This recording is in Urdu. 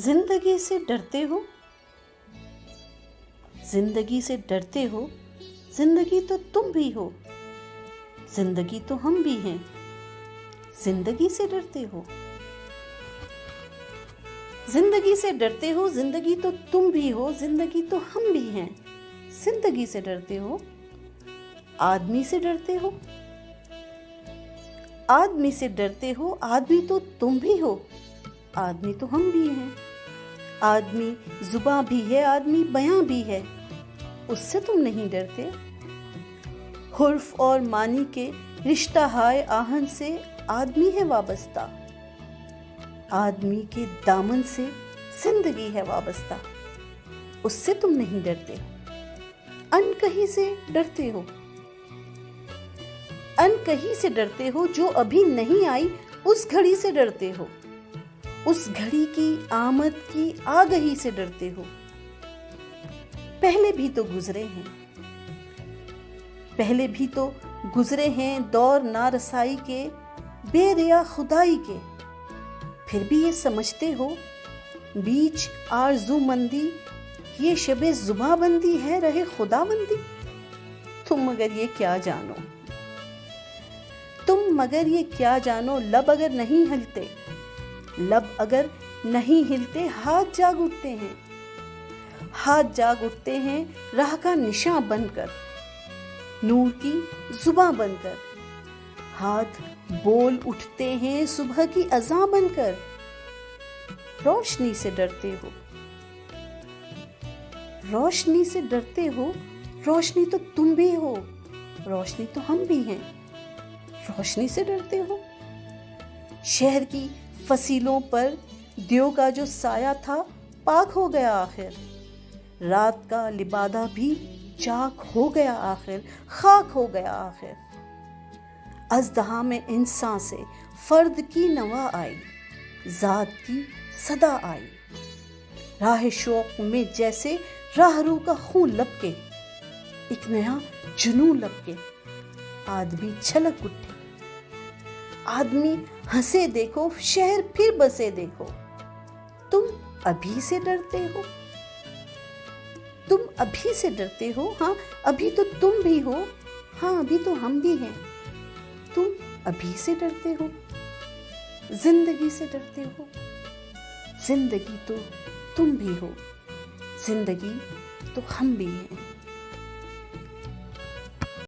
زندگی سے ڈرتے ہو؟ زندگی سے ڈرتے ہو؟ زندگی تو تم بھی ہو، زندگی تو ہم بھی ہیں، زندگی سے ڈرتے ہو؟ زندگی سے ڈرتے ہو، زندگی تو تم بھی ہو، زندگی تو ہم بھی ہیں، زندگی سے ڈرتے ہو؟ آدمی سے ڈرتے ہو؟ آدمی سے ڈرتے ہو، آدمی تو تم بھی ہو، آدمی تو ہم بھی ہیں، آدمی زباں بھی ہے، آدمی بیاں بھی ہے، اس سے تم نہیں ڈرتے؟ حرف اور معنی کے رشتہ ہائے آہن سے آدمی ہے وابستہ، آدمی کے دامن سے زندگی ہے وابستہ، اس سے تم نہیں ڈرتے؟ ان کہیں سے ڈرتے ہو؟ ان کہیں سے ڈرتے ہو، جو ابھی نہیں آئی اس گھڑی سے ڈرتے ہو، اس گھڑی کی آمد کی آگہی سے ڈرتے ہو؟ پہلے بھی تو گزرے ہیں، پہلے بھی تو گزرے ہیں دور نارسائی کے، بے ریا خدائی کے، پھر بھی یہ سمجھتے ہو بیچ آرزو مندی یہ شب زباں بندی ہے رہے خدا بندی؟ تم مگر یہ کیا جانو، تم مگر یہ کیا جانو، لب اگر نہیں ہلتے، لب اگر نہیں ہلتے، ہاتھ جاگ اٹھتے ہیں، ہاتھ جاگ اٹھتے ہیں راہ کا نشاں بن کر، نور کی زباں بن کر، ہاتھ بول اٹھتے ہیں صبح کی اذاں بن کر۔ روشنی سے ڈرتے ہو؟ روشنی سے ڈرتے ہو؟ روشنی تو تم بھی ہو، روشنی تو ہم بھی ہیں، روشنی سے ڈرتے ہو؟ شہر کی فصیلوں پر دیو کا جو سایہ تھا پاک ہو گیا آخر، رات کا لبادہ بھی چاک ہو گیا آخر، خاک ہو گیا آخر۔ اژدہا میں انسان سے فرد کی نوا آئی، ذات کی صدا آئی، راہ شوق میں جیسے راہ رو کا خون لپکے، ایک نیا جنون لپکے، آدمی چھلک اٹھے، آدمی ہنسے دیکھو، شہر پھر بسے دیکھو۔ تم ابھی سے ڈرتے ہو؟ تم ابھی سے ڈرتے ہو؟ ہاں ابھی تو تم بھی ہو، ہاں ابھی تو ہم بھی ہیں، تم ابھی سے ڈرتے ہو؟ زندگی سے ڈرتے ہو؟ زندگی تو تم بھی ہو، زندگی تو ہم بھی ہیں۔